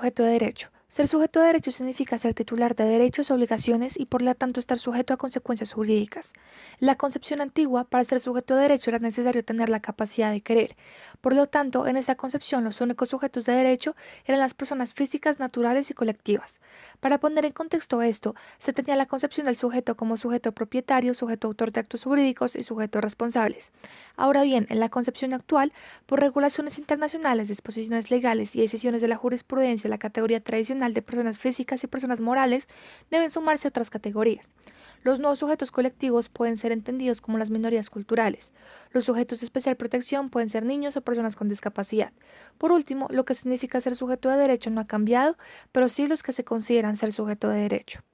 Sujeto de derecho. Ser sujeto de derecho significa ser titular de derechos, obligaciones y por lo tanto estar sujeto a consecuencias jurídicas. En la concepción antigua, para ser sujeto de derecho era necesario tener la capacidad de querer. Por lo tanto, en esta concepción los únicos sujetos de derecho eran las personas físicas, naturales y colectivas. Para poner en contexto esto, se tenía la concepción del sujeto como sujeto propietario, sujeto autor de actos jurídicos y sujetos responsables. Ahora bien, en la concepción actual, por regulaciones internacionales, disposiciones legales y decisiones de la jurisprudencia, la categoría tradicional de personas físicas y personas morales deben sumarse otras categorías. Los nuevos sujetos colectivos pueden ser entendidos como las minorías culturales. Los sujetos de especial protección pueden ser niños o personas con discapacidad. Por último, lo que significa ser sujeto de derecho no ha cambiado, pero sí los que se consideran ser sujeto de derecho.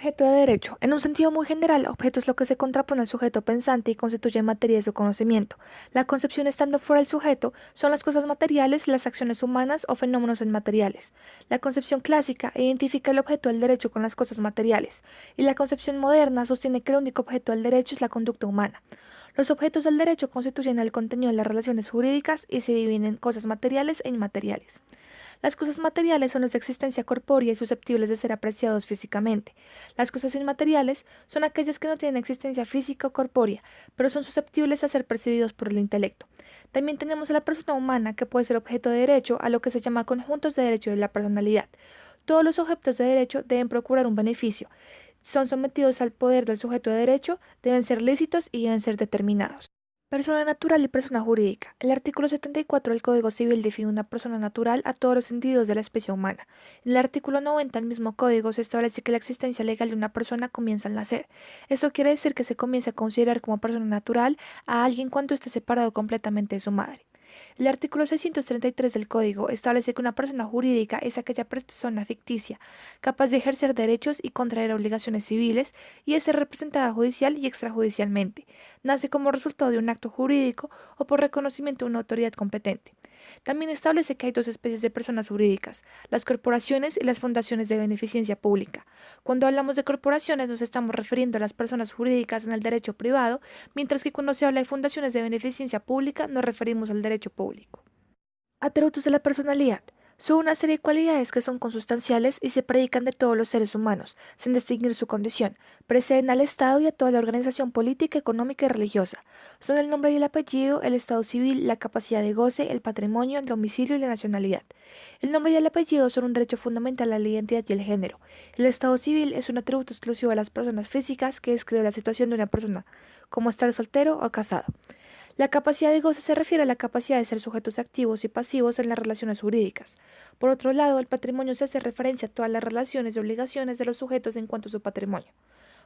Objeto de derecho. En un sentido muy general, objeto es lo que se contrapone al sujeto pensante y constituye materia de su conocimiento. La concepción estando fuera del sujeto son las cosas materiales, las acciones humanas o fenómenos inmateriales. La concepción clásica identifica el objeto del derecho con las cosas materiales, y la concepción moderna sostiene que el único objeto del derecho es la conducta humana. Los objetos del derecho constituyen el contenido de las relaciones jurídicas y se dividen en cosas materiales e inmateriales. Las cosas materiales son los de existencia corpórea y susceptibles de ser apreciados físicamente. Las cosas inmateriales son aquellas que no tienen existencia física o corpórea, pero son susceptibles a ser percibidos por el intelecto. También tenemos a la persona humana, que puede ser objeto de derecho a lo que se llama conjuntos de derecho de la personalidad. Todos los objetos de derecho deben procurar un beneficio. Son sometidos al poder del sujeto de derecho, deben ser lícitos y deben ser determinados. Persona natural y persona jurídica. El artículo 74 del Código Civil define una persona natural a todos los individuos de la especie humana. En el artículo 90 del mismo código se establece que la existencia legal de una persona comienza al nacer. Esto quiere decir que se comienza a considerar como persona natural a alguien cuando esté separado completamente de su madre. El artículo 633 del Código establece que una persona jurídica es aquella persona ficticia, capaz de ejercer derechos y contraer obligaciones civiles y de ser representada judicial y extrajudicialmente. Nace como resultado de un acto jurídico o por reconocimiento de una autoridad competente. También establece que hay dos especies de personas jurídicas, las corporaciones y las fundaciones de beneficencia pública. Cuando hablamos de corporaciones nos estamos refiriendo a las personas jurídicas en el derecho privado, mientras que cuando se habla de fundaciones de beneficencia pública nos referimos al derecho público. Atributos de la personalidad. Son una serie de cualidades que son consustanciales y se predican de todos los seres humanos, sin distinguir su condición. Preceden al Estado y a toda la organización política, económica y religiosa. Son el nombre y el apellido, el estado civil, la capacidad de goce, el patrimonio, el domicilio y la nacionalidad. El nombre y el apellido son un derecho fundamental a la identidad y el género. El estado civil es un atributo exclusivo a las personas físicas que describe la situación de una persona, como estar soltero o casado. La capacidad de goce se refiere a la capacidad de ser sujetos activos y pasivos en las relaciones jurídicas. Por otro lado, el patrimonio se hace referencia a todas las relaciones y obligaciones de los sujetos en cuanto a su patrimonio.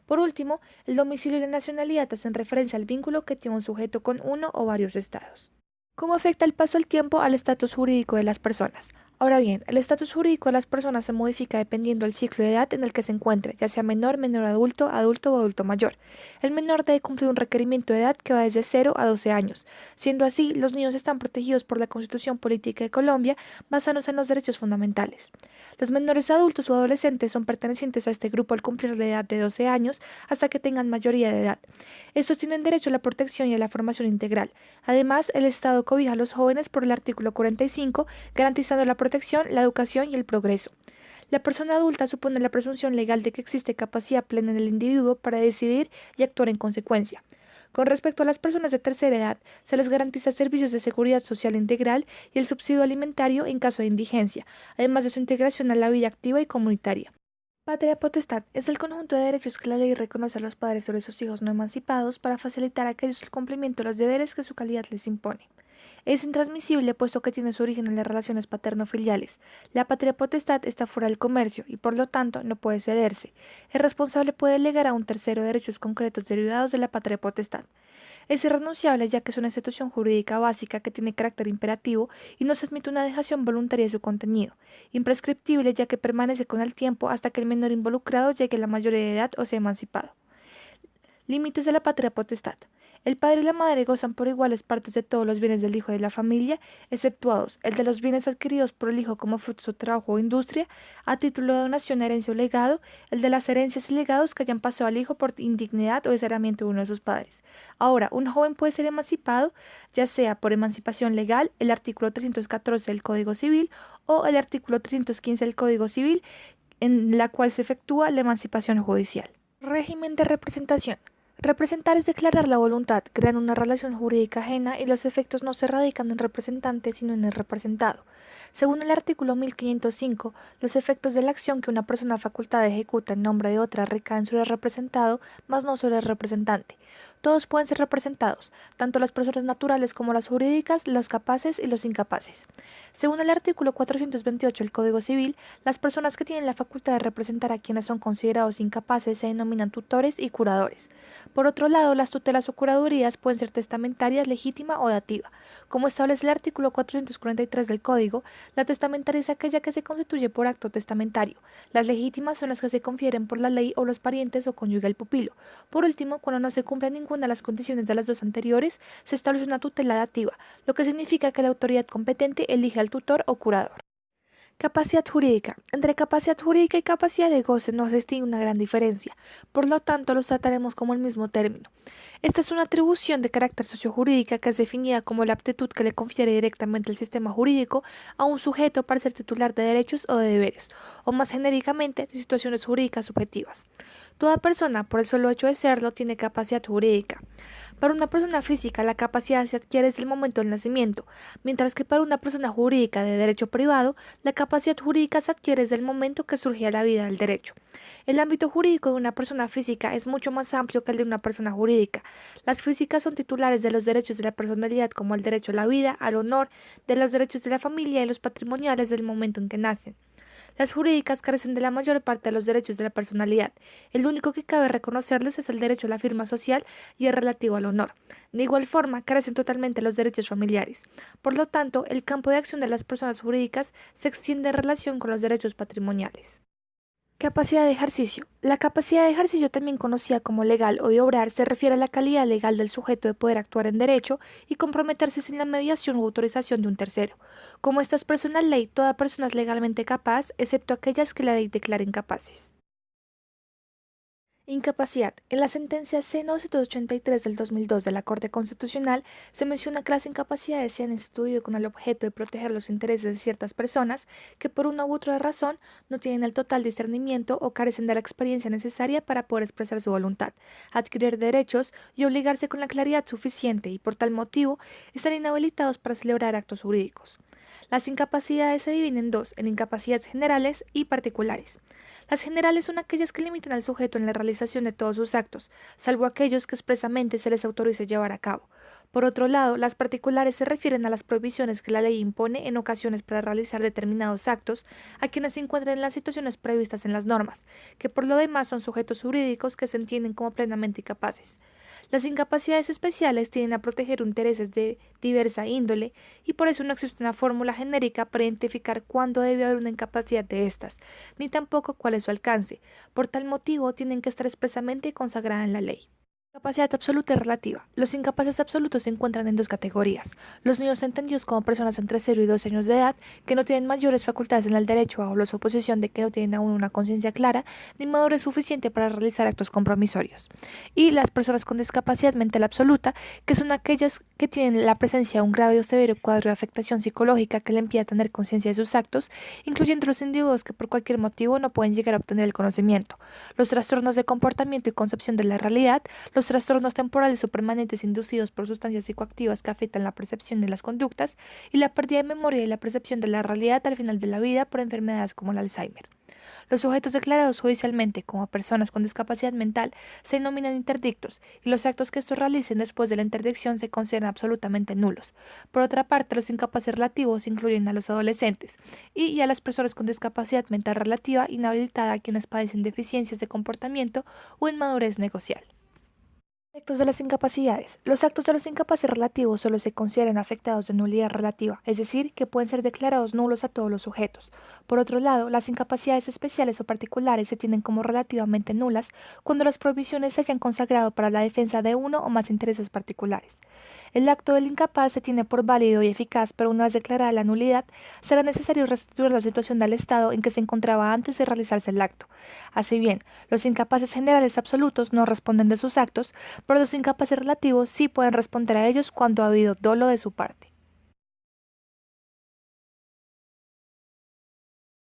Por último, el domicilio y la nacionalidad hacen referencia al vínculo que tiene un sujeto con uno o varios estados. ¿Cómo afecta el paso del tiempo al estatus jurídico de las personas? Ahora bien, el estatus jurídico de las personas se modifica dependiendo del ciclo de edad en el que se encuentre, ya sea menor, menor adulto, adulto o adulto mayor. El menor debe cumplir un requerimiento de edad que va desde 0 a 12 años. Siendo así, los niños están protegidos por la Constitución Política de Colombia, basándose en los derechos fundamentales. Los menores adultos o adolescentes son pertenecientes a este grupo al cumplir la edad de 12 años hasta que tengan mayoría de edad. Estos tienen derecho a la protección y a la formación integral. Además, el Estado cobija a los jóvenes por el artículo 45, garantizando la protección, la educación y el progreso. La persona adulta supone la presunción legal de que existe capacidad plena en el individuo para decidir y actuar en consecuencia. Con respecto a las personas de tercera edad, se les garantiza servicios de seguridad social integral y el subsidio alimentario en caso de indigencia, además de su integración a la vida activa y comunitaria. Patria potestad es el conjunto de derechos que la ley reconoce a los padres sobre sus hijos no emancipados para facilitar a aquellos el cumplimiento de los deberes que su calidad les impone. Es intransmisible puesto que tiene su origen en las relaciones paterno-filiales. La patria potestad está fuera del comercio y por lo tanto no puede cederse. El responsable puede delegar a un tercero derechos concretos derivados de la patria potestad. Es irrenunciable ya que es una institución jurídica básica que tiene carácter imperativo y no se admite una dejación voluntaria de su contenido. Imprescriptible ya que permanece con el tiempo hasta que el menor involucrado llegue a la mayoría de edad o sea emancipado. Límites de la patria potestad. El padre y la madre gozan por iguales partes de todos los bienes del hijo de la familia, exceptuados el de los bienes adquiridos por el hijo como fruto de su trabajo o industria, a título de donación, herencia o legado, el de las herencias y legados que hayan pasado al hijo por indignidad o desheredamiento de uno de sus padres. Ahora, un joven puede ser emancipado, ya sea por emancipación legal, el artículo 314 del Código Civil, o el artículo 315 del Código Civil, en la cual se efectúa la emancipación judicial. Régimen de representación. Representar es declarar la voluntad, crear una relación jurídica ajena y los efectos no se radican en el representante sino en el representado. Según el artículo 1505, los efectos de la acción que una persona facultada ejecuta en nombre de otra recaen sobre el representado, mas no sobre el representante. Todos pueden ser representados, tanto las personas naturales como las jurídicas, los capaces y los incapaces. Según el artículo 428 del Código Civil, las personas que tienen la facultad de representar a quienes son considerados incapaces se denominan tutores y curadores. Por otro lado, las tutelas o curadurías pueden ser testamentarias, legítima o dativa. Como establece el artículo 443 del Código, la testamentaria es aquella que se constituye por acto testamentario. Las legítimas son las que se confieren por la ley o los parientes o cónyuge del pupilo. Por último, cuando no se cumple ninguna de las condiciones de las dos anteriores, se establece una tutela dativa, lo que significa que la autoridad competente elige al tutor o curador. Capacidad jurídica. Entre capacidad jurídica y capacidad de goce no se distingue una gran diferencia, por lo tanto los trataremos como el mismo término. Esta es una atribución de carácter sociojurídica que es definida como la aptitud que le confiere directamente el sistema jurídico a un sujeto para ser titular de derechos o de deberes, o más genéricamente de situaciones jurídicas subjetivas. Toda persona, por el solo hecho de serlo, tiene capacidad jurídica. Para una persona física, la capacidad se adquiere desde el momento del nacimiento, mientras que para una persona jurídica de derecho privado, la capacidad jurídica se adquiere desde el momento que surge a la vida del derecho. El ámbito jurídico de una persona física es mucho más amplio que el de una persona jurídica. Las físicas son titulares de los derechos de la personalidad como el derecho a la vida, al honor, de los derechos de la familia y los patrimoniales del momento en que nacen. Las jurídicas carecen de la mayor parte de los derechos de la personalidad. El único que cabe reconocerles es el derecho a la firma social y el relativo al honor. De igual forma, carecen totalmente los derechos familiares. Por lo tanto, el campo de acción de las personas jurídicas se extiende en relación con los derechos patrimoniales. Capacidad de ejercicio. La capacidad de ejercicio, también conocida como legal o de obrar, se refiere a la calidad legal del sujeto de poder actuar en derecho y comprometerse sin la mediación u autorización de un tercero. Como esta expresa en la ley, toda persona es legalmente capaz, excepto aquellas que la ley declare incapaces. Incapacidad. En la sentencia C-983 del 2002 de la Corte Constitucional se menciona que las incapacidades se han instituido con el objeto de proteger los intereses de ciertas personas que por una u otra razón no tienen el total discernimiento o carecen de la experiencia necesaria para poder expresar su voluntad, adquirir derechos y obligarse con la claridad suficiente y por tal motivo están inhabilitados para celebrar actos jurídicos. Las incapacidades se dividen en dos, en incapacidades generales y particulares. Las generales son aquellas que limitan al sujeto en la realización de todos sus actos, salvo aquellos que expresamente se les autorice llevar a cabo. Por otro lado, las particulares se refieren a las prohibiciones que la ley impone en ocasiones para realizar determinados actos a quienes se encuentren en las situaciones previstas en las normas, que por lo demás son sujetos jurídicos que se entienden como plenamente capaces. Las incapacidades especiales tienden a proteger intereses de diversa índole y por eso no existe una fórmula genérica para identificar cuándo debe haber una incapacidad de estas, ni tampoco cuál es su alcance. Por tal motivo, tienen que estar expresamente consagradas en la ley. Capacidad absoluta y relativa. Los incapaces absolutos se encuentran en dos categorías. Los niños entendidos como personas entre 0 y 2 años de edad que no tienen mayores facultades en el derecho bajo la suposición de que no tienen aún una conciencia clara ni madurez suficiente para realizar actos compromisorios. Y las personas con discapacidad mental absoluta, que son aquellas que tienen la presencia de un grave o severo cuadro de afectación psicológica que le impide a tener conciencia de sus actos, incluyendo los individuos que por cualquier motivo no pueden llegar a obtener el conocimiento. Los trastornos de comportamiento y concepción de la realidad, los trastornos temporales o permanentes inducidos por sustancias psicoactivas que afectan la percepción de las conductas y la pérdida de memoria y la percepción de la realidad al final de la vida por enfermedades como el Alzheimer. Los sujetos declarados judicialmente como personas con discapacidad mental se denominan interdictos y los actos que estos realicen después de la interdicción se consideran absolutamente nulos. Por otra parte, los incapaces relativos incluyen a los adolescentes y a las personas con discapacidad mental relativa inhabilitada a quienes padecen deficiencias de comportamiento o inmadurez negocial. Efectos de las incapacidades. Los actos de los incapaces relativos solo se consideran afectados de nulidad relativa, es decir, que pueden ser declarados nulos a todos los sujetos. Por otro lado, las incapacidades especiales o particulares se tienen como relativamente nulas cuando las prohibiciones se hayan consagrado para la defensa de uno o más intereses particulares. El acto del incapaz se tiene por válido y eficaz, pero una vez declarada la nulidad, será necesario restituir la situación del estado en que se encontraba antes de realizarse el acto. Así bien, los incapaces generales absolutos no responden de sus actos, pero los incapaces relativos sí pueden responder a ellos cuando ha habido dolo de su parte.